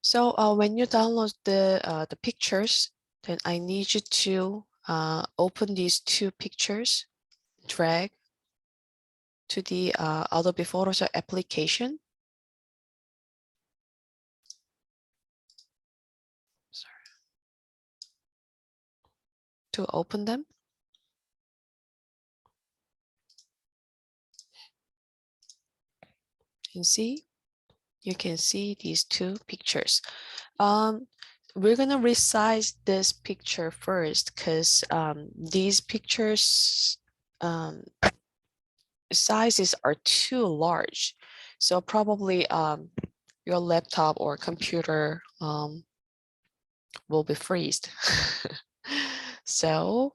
So when you download the pictures, then I need you to open these two pictures, drag to the Adobe Photoshop application. Sorry. To open them. You can see these two pictures. We're gonna resize this picture first because these pictures sizes are too large. So probably your laptop or computer will be freezed. So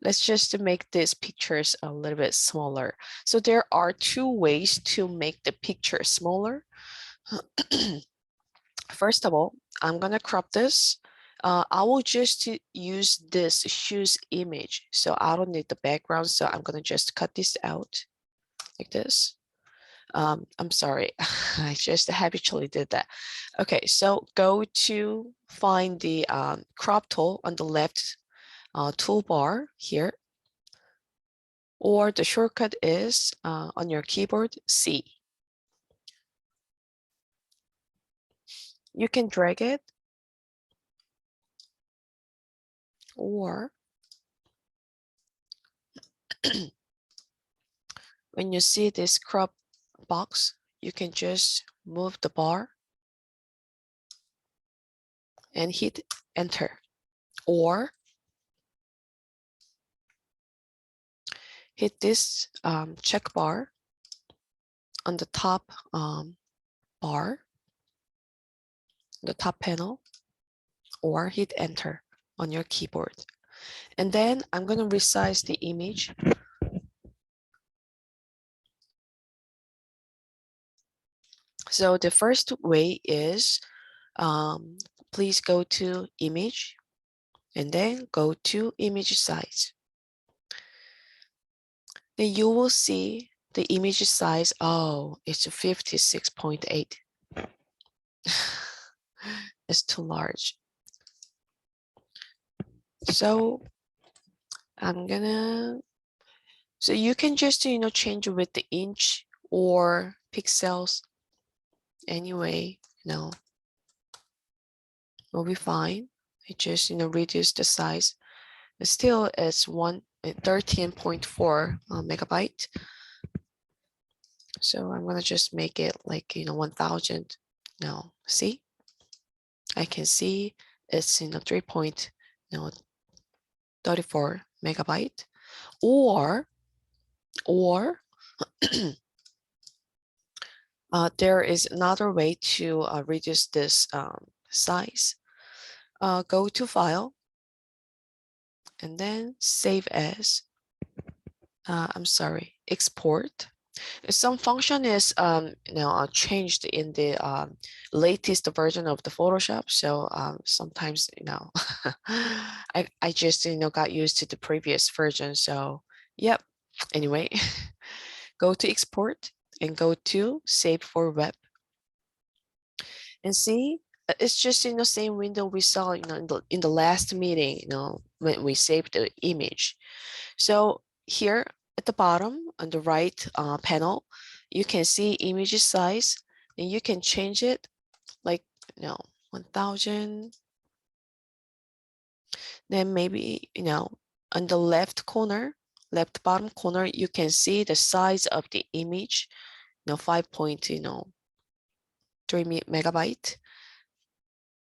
let's just make these pictures a little bit smaller. So there are two ways to make the picture smaller. First of all, I'm gonna crop this. I will just use this shoes image. So I don't need the background. So I'm gonna just cut this out like this. I'm sorry, I just habitually did that. Okay, so go to find the crop tool on the left toolbar here, or the shortcut is on your keyboard, C. You can drag it, or when you see this crop box, you can just move the bar and hit enter, or hit this check bar on the top bar, the top panel, or hit enter on your keyboard. And then I'm going to resize the image. So the first way is please go to image and then go to image size. Then you will see the image size. Oh, it's 56.8. It's too large. So so you can just, change with the inch or pixels. Anyway, will be fine. I just, reduce the size. But still, it's 13.4 megabyte. So I'm gonna just make it like 1000. Now, see, I can see it's 3.34 megabyte, or there is another way to reduce this size. Go to File, and then Save As. Export. Some function is changed in the latest version of the Photoshop. So sometimes I just got used to the previous version. So yep. Anyway, go to export and go to save for web. And see, it's just in the same window we saw in the last meeting, when we saved the image. So here at the bottom on the right panel, you can see image size, and you can change it like 1000. Then maybe on the left bottom corner, you can see the size of the image, 5.3 megabyte.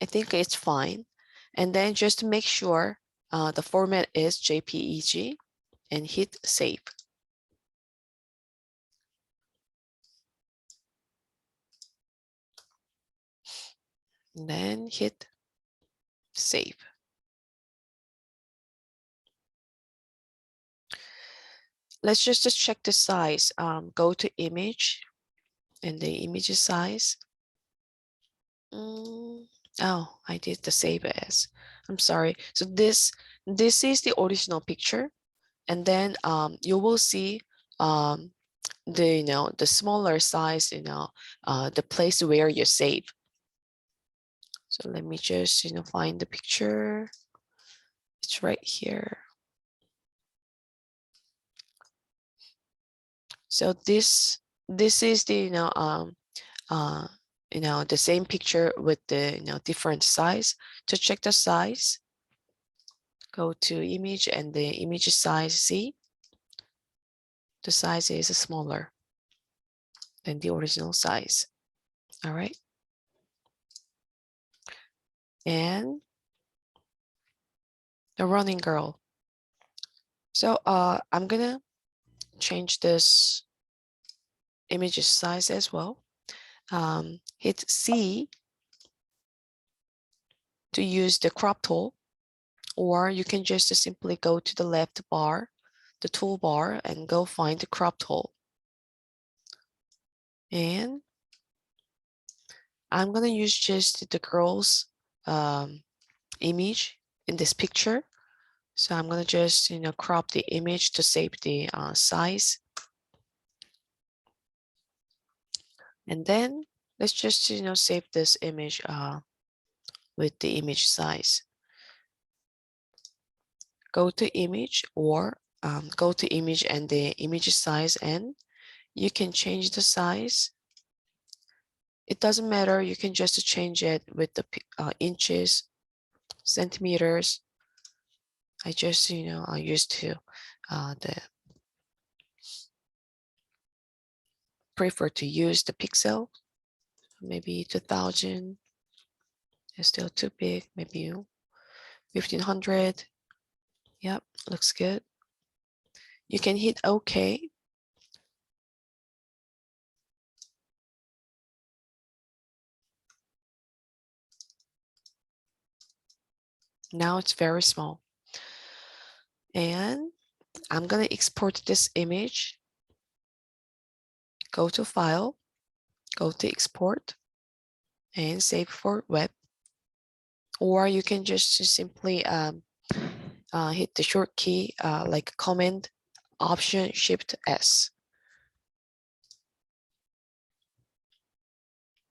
I think it's fine. And then just make sure the format is JPEG and hit save. And then hit save. Let's just check the size. Go to image and the image size. Oh, I did the save as. I'm sorry. So this is the original picture, and then you will see the smaller size, the place where you save. So let me just, find the picture. It's right here. So this is the, the same picture with the, different size. To check the size, go to image and the image size. See, the size is smaller than the original size. All right. And the running girl. So I'm gonna change this image size as well. Hit C to use the crop tool, or you can just simply go to the left bar, the toolbar, and go find the crop tool. And I'm gonna use just the girl's image in this picture. So I'm gonna just crop the image to save the size. And then let's just save this image with the image size. Go to image, or go to image and the image size, and you can change the size. It doesn't matter, you can just change it with the inches, centimeters. I just I used to the prefer to use the pixel. Maybe 2000 is still too big. Maybe 1500. Yep, looks good. You can hit OK. Now it's very small. And I'm going to export this image. Go to File, go to Export, and save for web. Or you can just simply hit the short key like Command, Option, Shift S.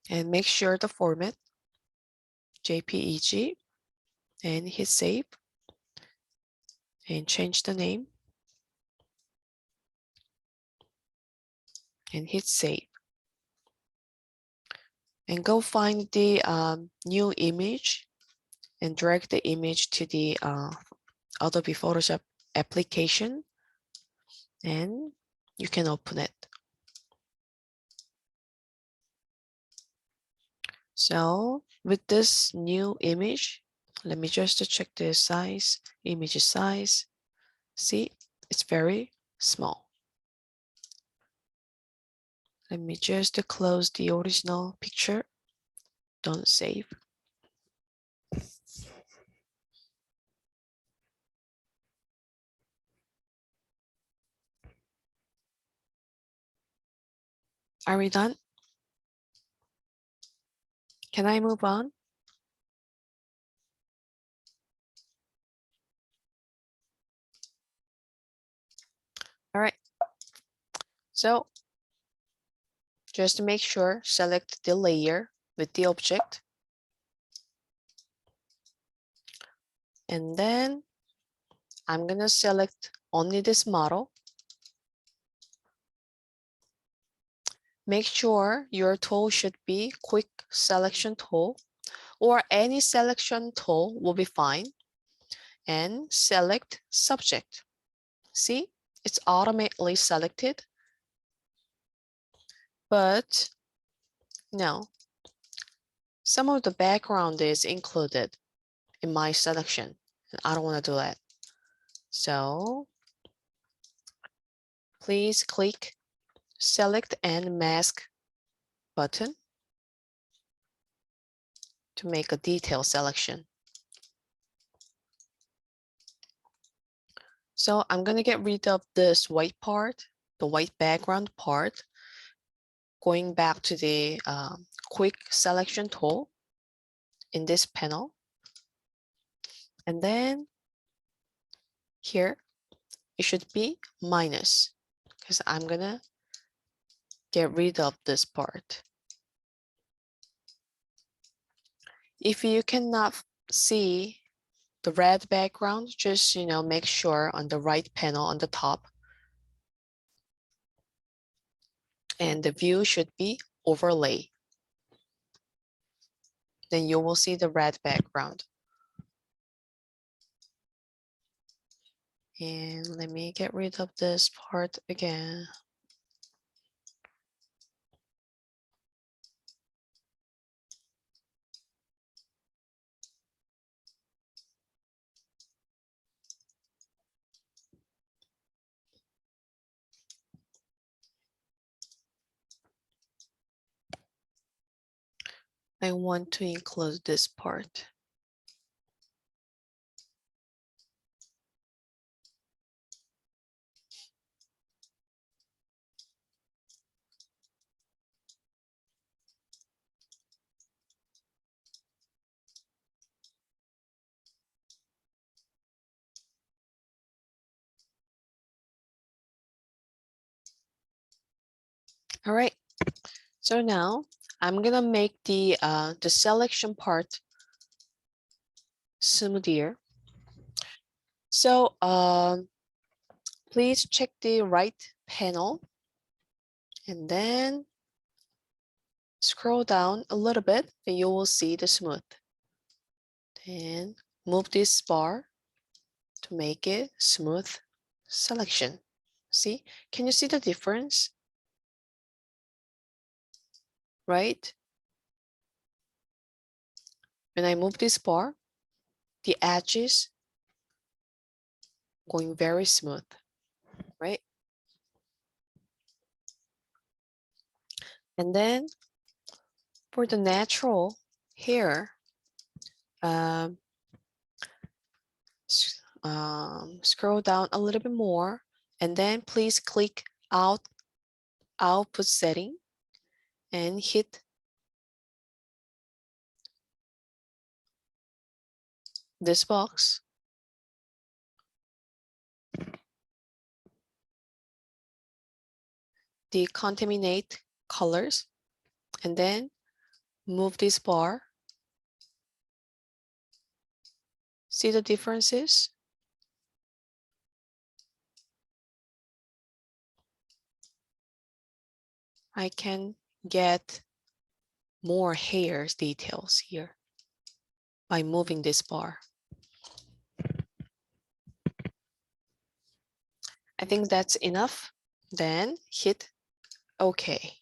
And make sure the format, JPEG, and hit Save. And change the name. And hit Save. And go find the new image and drag the image to the Adobe Photoshop application, and you can open it. So with this new image, let me just check the size, image size. See, it's very small. Let me just close the original picture. Don't save. Are we done? Can I move on? All right. So just to make sure, select the layer with the object. And then I'm gonna select only this model. Make sure your tool should be Quick Selection Tool, or any selection tool will be fine. And select Subject. See, it's automatically selected. But no, some of the background is included in my selection. I don't want to do that. So please click Select and Mask button to make a detailed selection. So I'm going to get rid of this white part, the white background part, going back to the Quick Selection tool in this panel. And then here, it should be minus, because I'm going to get rid of this part. If you cannot see the red background, just, make sure on the right panel on the top, and the view should be overlay. Then you will see the red background. And let me get rid of this part again. I want to include this part. All right, so now I'm gonna make the selection part smoother. So please check the right panel and then scroll down a little bit and you will see the smooth. Then move this bar to make it smooth selection. See, can you see the difference? Right? When I move this bar, the edges going very smooth, right? And then for the natural hair, um, scroll down a little bit more and then please click output setting and hit this box. The contaminate colors and then move this bar. See the differences? I can get more hairs details here by moving this bar. I think that's enough. Then hit OK.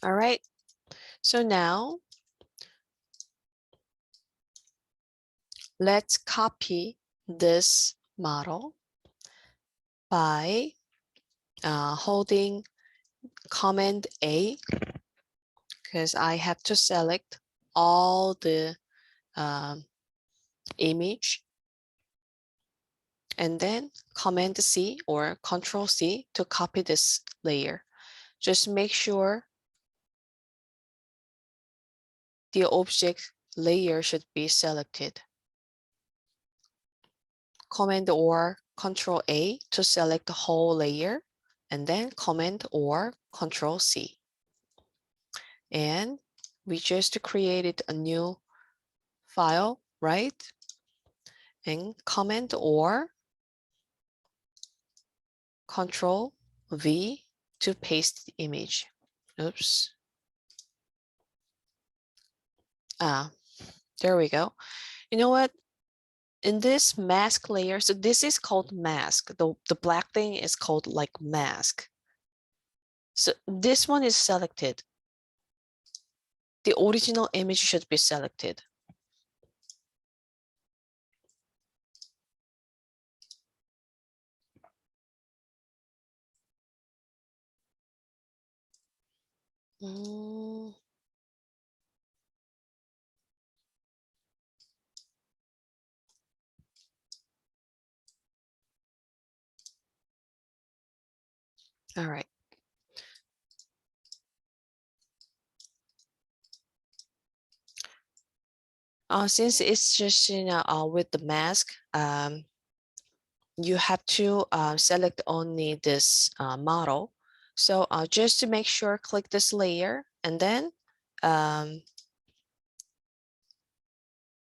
All right, so now let's copy this model by holding Command A, because I have to select all the image, and then Command C or Control C to copy this layer. Just make sure the object layer should be selected. Command or Control A to select the whole layer, and then Command or Control C. And we just created a new file, right? And Command or Control V to paste the image. Oops. There we go. You know what? In this mask layer, so this is called mask. The black thing is called like mask. So this one is selected. The original image should be selected. All right. Since it's just, with the mask, you have to select only this model. So just to make sure, click this layer and then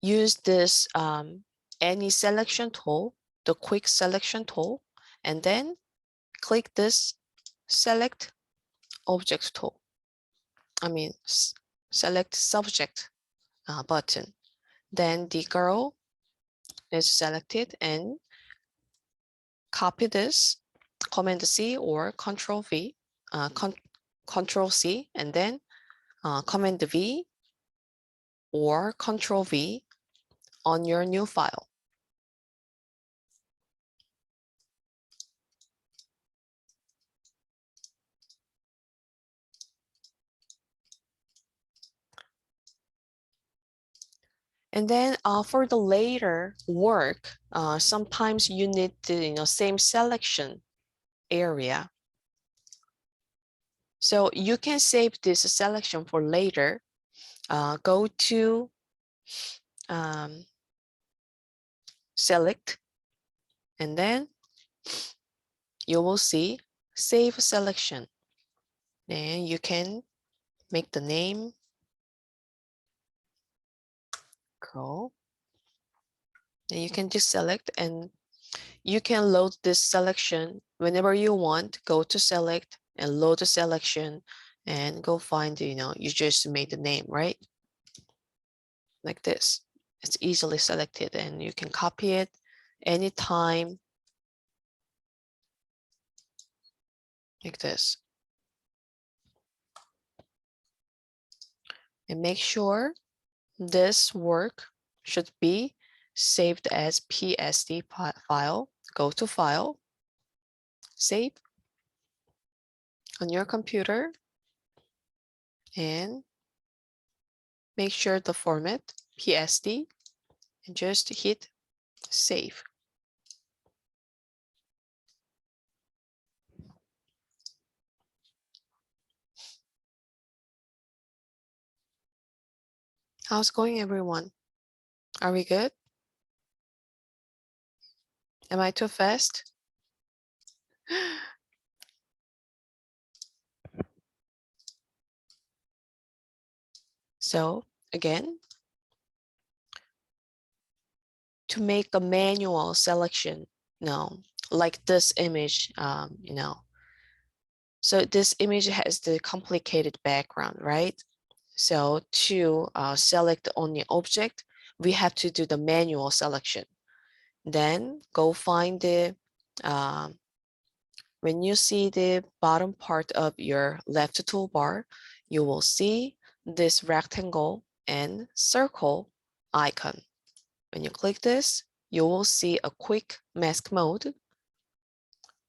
use this any selection tool, the quick selection tool, and then click this select object tool. I mean, select subject button. Then the girl is selected and copy this, Command C or Control V, Control C, and then Command V or Control V on your new file. And then for the later work, sometimes you need the same selection area. So you can save this selection for later. Go to select, and then you will see save selection. Then you can make the name girl. And you can just select, and you can load this selection whenever you want. Go to select and load the selection and go find, you just made the name, right? Like this. It's easily selected and you can copy it anytime like this. And make sure this work should be saved as PSD file. Go to File, Save on your computer, and make sure the format PSD, and just hit Save. How's it going, everyone? Are we good? Am I too fast? So again, to make a manual selection, like this image, so this image has the complicated background, right? So to select only object, we have to do the manual selection. Then go find the, when you see the bottom part of your left toolbar, you will see this rectangle and circle icon. When you click this, you will see a quick mask mode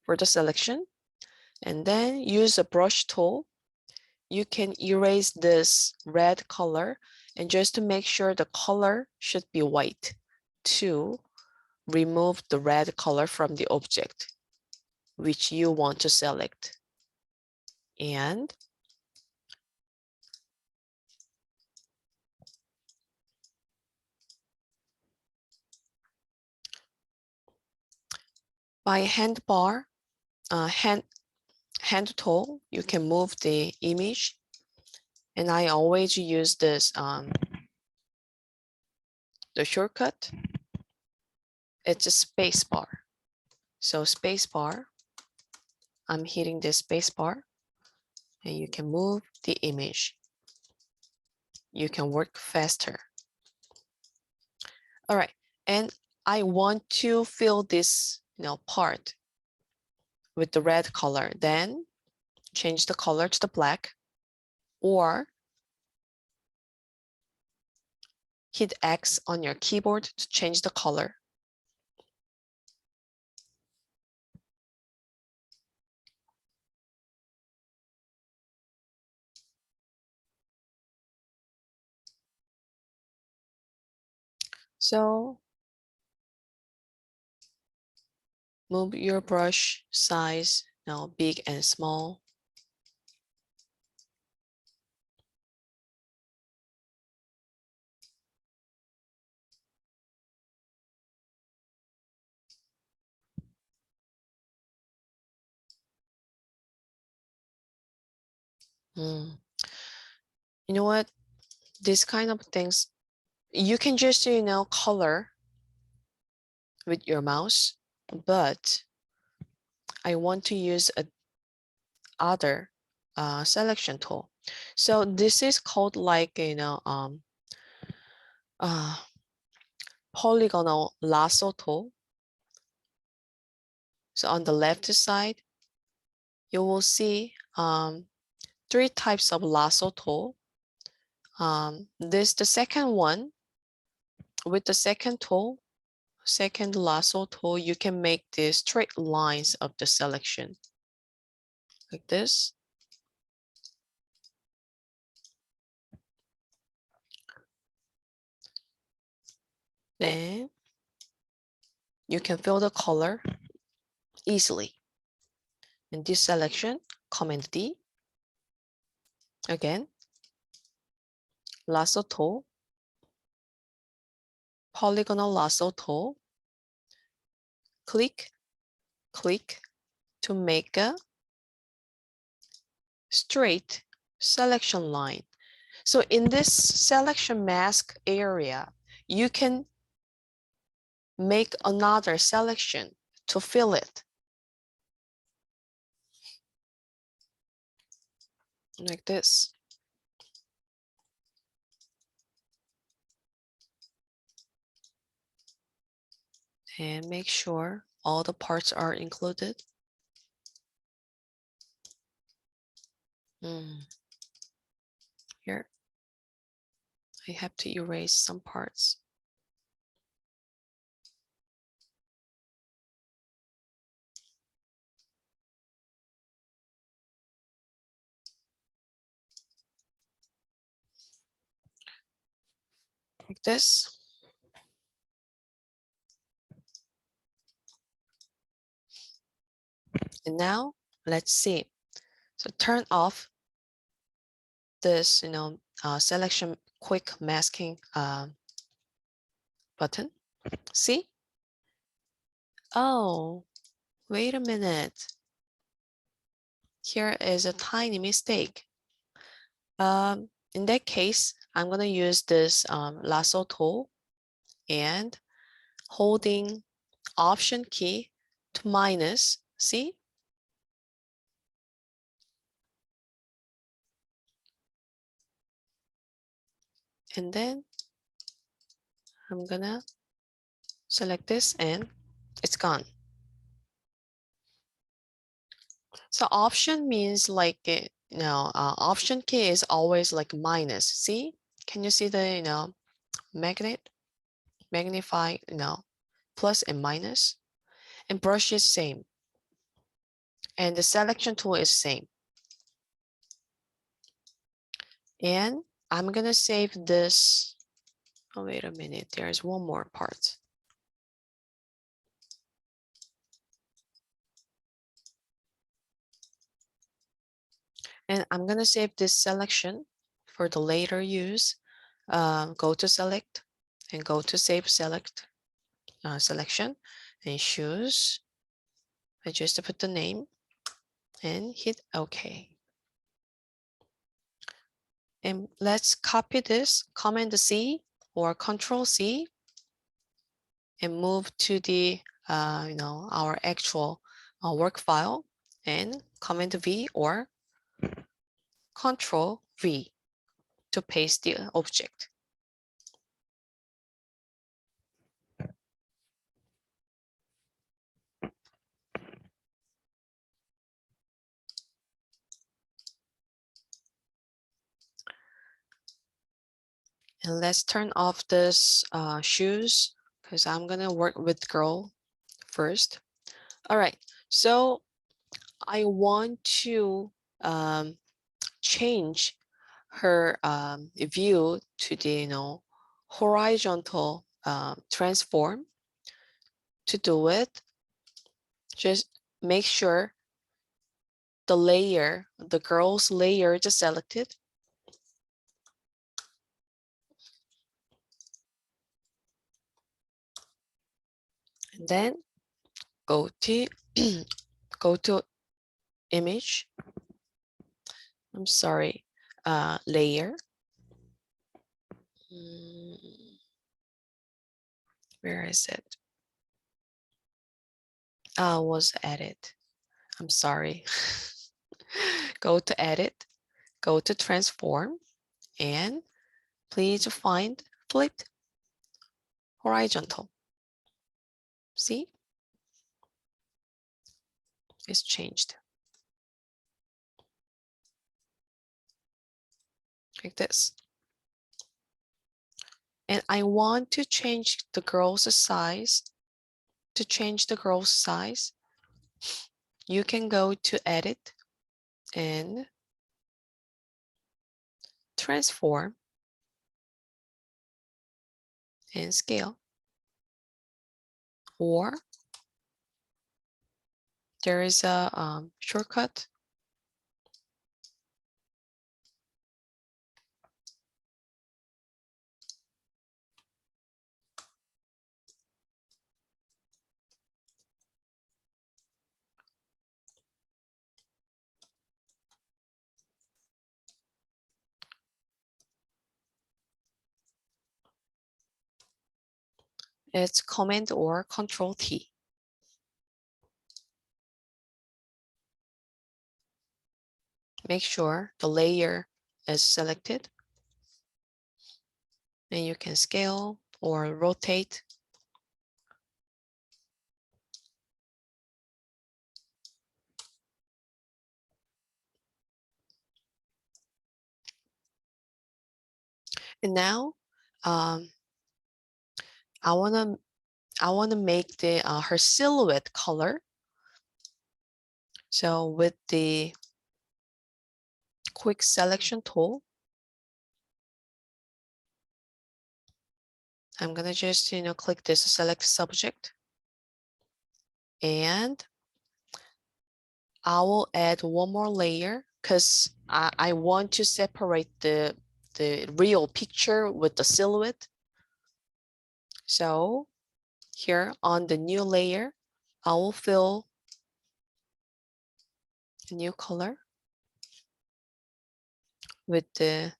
for the selection, and then use a brush tool. You can erase this red color, and just to make sure the color should be white to remove the red color from the object which you want to select. And by hand tool, you can move the image. And I always use this, the shortcut. It's a space bar. So space bar, I'm hitting the space bar, and you can move the image. You can work faster. All right, and I want to fill this part with the red color. Then change the color to the black, or hit X on your keyboard to change the color. So move your brush size now big and small. You know what? These kind of things, you can just, color with your mouse, but I want to use a other selection tool. So this is called like, polygonal lasso tool. So on the left side, you will see 3 types of lasso tool. The second one, with the second tool, second lasso tool, you can make the straight lines of the selection like this. Then you can fill the color easily. In this selection, Command D. Again, lasso tool, polygonal lasso tool. Click to make a straight selection line. So in this selection mask area, you can make another selection to fill it. Like this. And make sure all the parts are included. Here, I have to erase some parts. Like this. And now let's see. So turn off this, selection quick masking button. See? Oh, wait a minute. Here is a tiny mistake. In that case, I'm going to use this lasso tool and holding Option key to minus, see? And then I'm gonna select this and it's gone. So option means like, option key is always like minus. See? Can you see the, magnify, plus and minus? And brush is same. And the selection tool is same. And I'm gonna save this. Oh, wait a minute. There's one more part. And I'm gonna save this selection for the later use. Go to select and go to save select selection and choose. I just put the name and hit OK. And let's copy this, Command C or Control C, and move to the our actual work file, and Command V or Control V to paste the object. And let's turn off this shoes because I'm gonna work with girl first. All right, so I want to change her view to the horizontal transform. To do it, just make sure the layer, the girl's layer is selected. And then go to go to image. I'm sorry, layer. Where is it? Was added. I'm sorry. Go to edit, go to transform, and please find flipped horizontal. See? It's changed. Like this. And I want to change the girl's size. To change the girl's size, you can go to edit and transform and scale. Or there is a shortcut. It's Command or Control T. Make sure the layer is selected. And you can scale or rotate. And now I wanna make the her silhouette color. So with the quick selection tool, I'm gonna just click this select subject, and I will add one more layer because I want to separate the real picture with the silhouette. So here on the new layer, I will fill a new color with the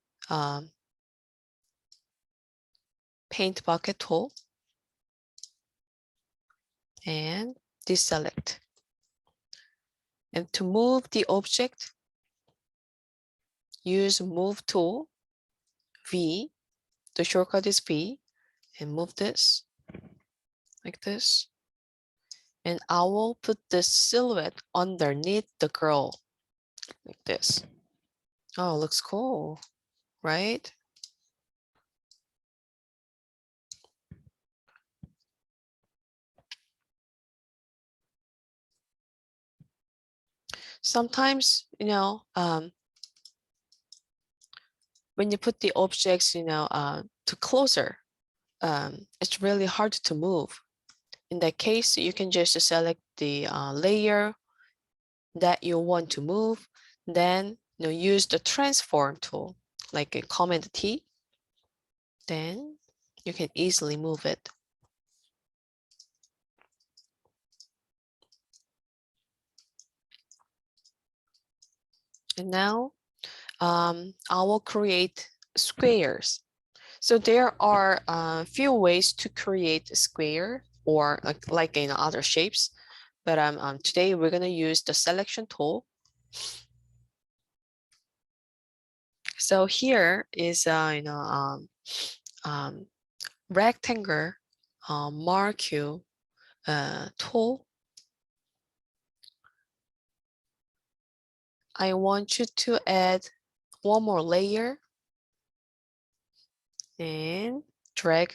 paint bucket tool and deselect. And to move the object, use move tool, V, the shortcut is V, and move this like this. And I will put the silhouette underneath the girl like this. Oh, looks cool, right? Sometimes, when you put the objects, to closer, it's really hard to move. In that case, you can just select the layer that you want to move, then use the transform tool, like a Command T, then you can easily move it. And now I will create squares. So there are a few ways to create a square or like in other shapes, but today we're going to use the selection tool. So here is rectangle marquee tool. I want you to add one more layer and drag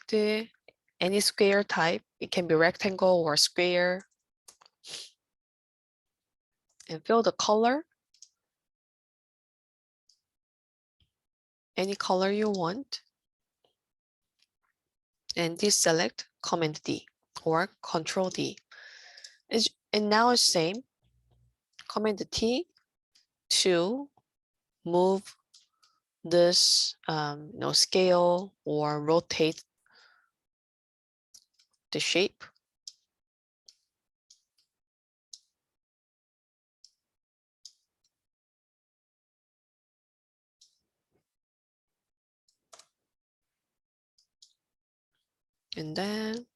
any square type. It can be rectangle or square, and fill the color, any color you want, and deselect Command D or Control D. And now it's same, Command T, to move this scale or rotate the shape. And then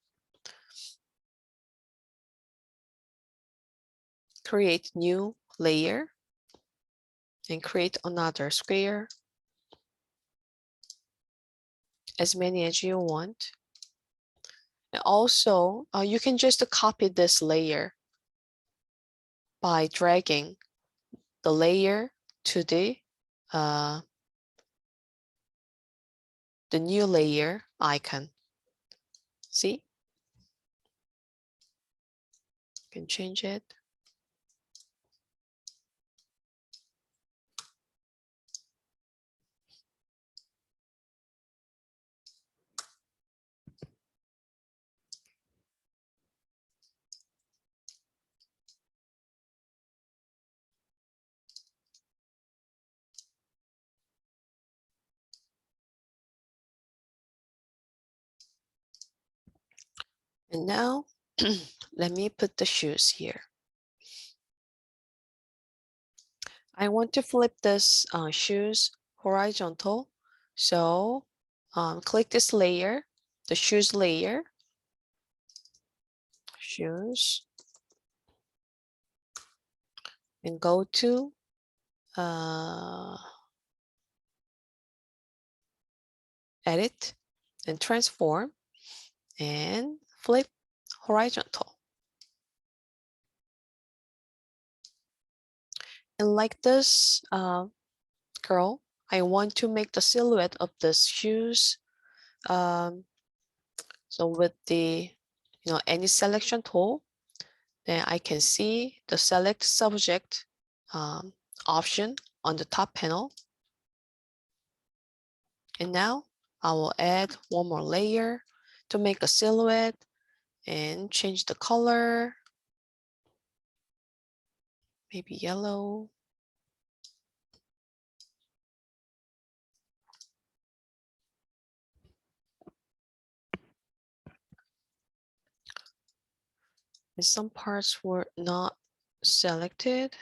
create new layer and create another square, as many as you want. And also, you can just copy this layer by dragging the layer to the new layer icon. See? You can change it. And now, let me put the shoes here. I want to flip this shoes horizontal. So click this layer, the shoes layer, shoes, and go to edit and transform and flip horizontal. And like this girl, I want to make the silhouette of this shoes. So with the any selection tool, then I can see the select subject option on the top panel. And now I will add one more layer to make a silhouette and change the color, maybe yellow. And some parts were not selected.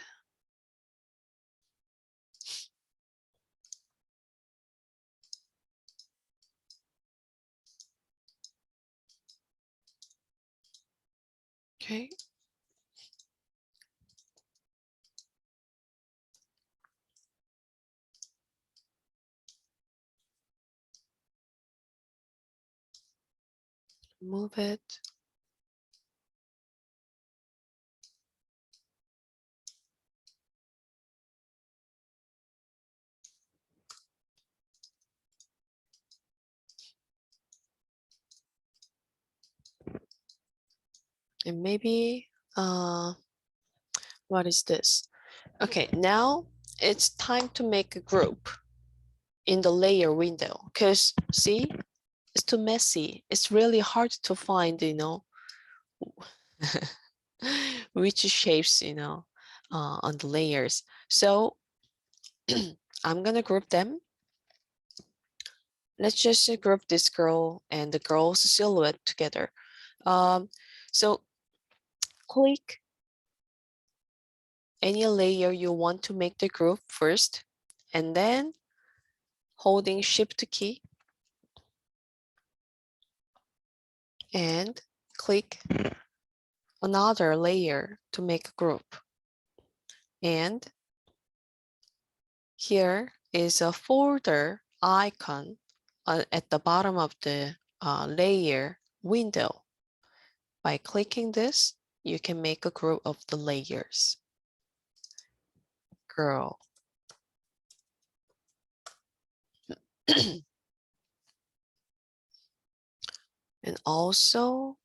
Okay. Move it. And maybe, what is this? Okay, now it's time to make a group in the layer window, because see, it's too messy. It's really hard to find, which shapes, on the layers. So I'm gonna group them. Let's just group this girl and the girl's silhouette together. So click any layer you want to make the group first, and then holding Shift key and click another layer to make a group. And here is a folder icon at the bottom of the layer window. By clicking this, you can make a group of the layers. Girl. And also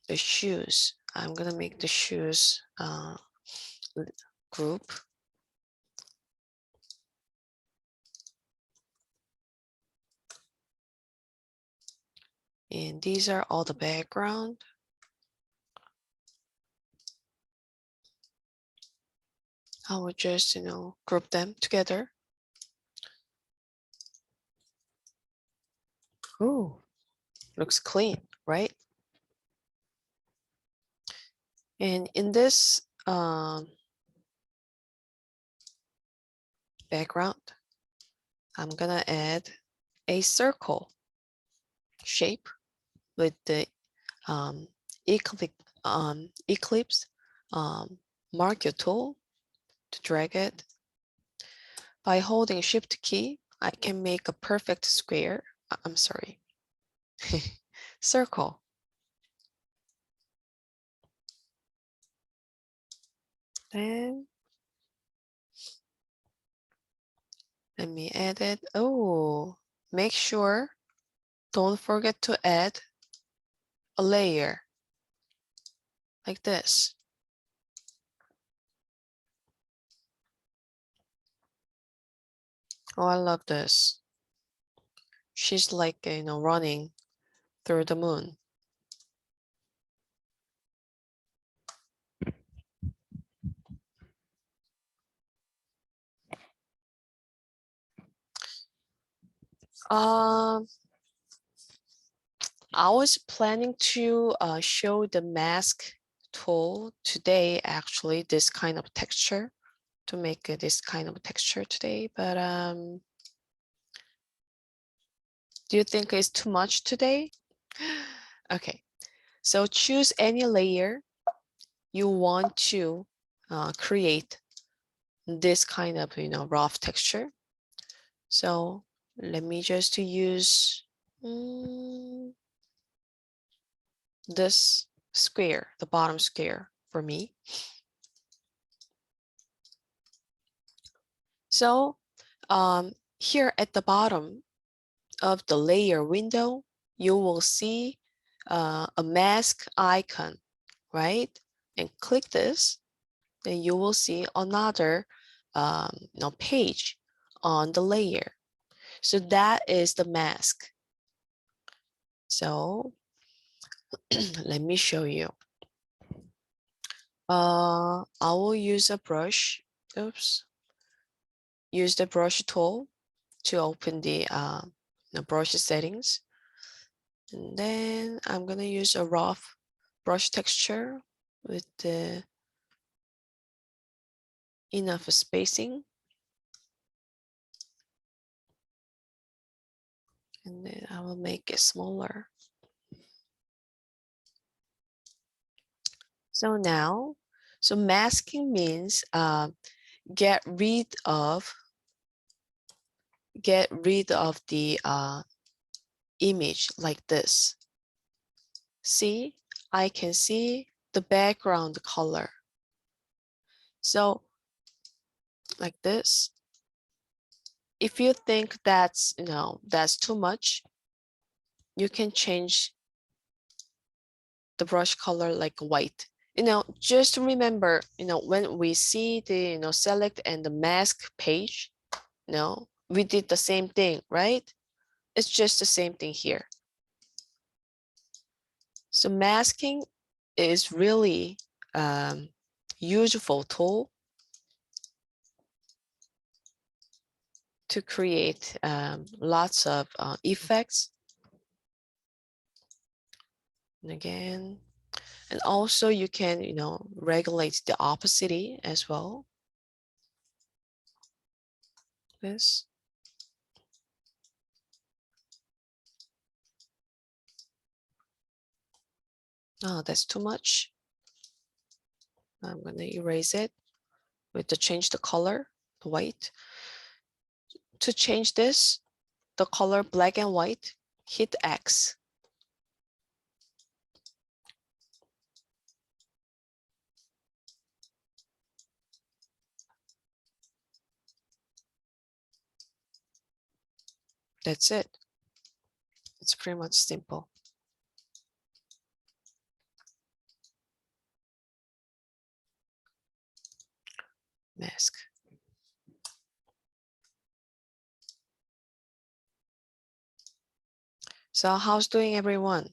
the shoes. I'm gonna make the shoes group. And these are all the background. I will just, group them together. Ooh, looks clean, right? And in this background, I'm gonna add a circle shape with the Eclipse marker tool to drag it. By holding Shift key, I can make a perfect square. I'm sorry, circle. Then let me add it. Oh, make sure, don't forget to add a layer like this. Oh, I love this. She's like, running through the moon. Um, I was planning to show the mask tool today, actually, this kind of texture, to make this kind of texture today, but do you think it's too much today? Okay, so choose any layer you want to create this kind of, rough texture. So let me just use this square, the bottom square for me. So here at the bottom of the layer window, you will see a mask icon, right? And click this, then you will see another page on the layer. So that is the mask. So let me show you. I will use a brush. Oops. Use the brush tool to open the brush settings. And then I'm gonna use a rough brush texture with the enough spacing. And then I will make it smaller. So now, masking means get rid of the image like this. See, I can see the background color. So like this. If you think that's too much, you can change the brush color like white. Just remember, when we see the select and the mask page, we did the same thing, right? It's just the same thing here. So masking is really useful tool to create lots of effects. And again, and also you can, regulate the opacity as well. This. Oh, that's too much. I'm going to erase it with the change the color, the white. To change this, the color black and white, hit X. That's it. It's pretty much simple. Mask. So how's doing everyone?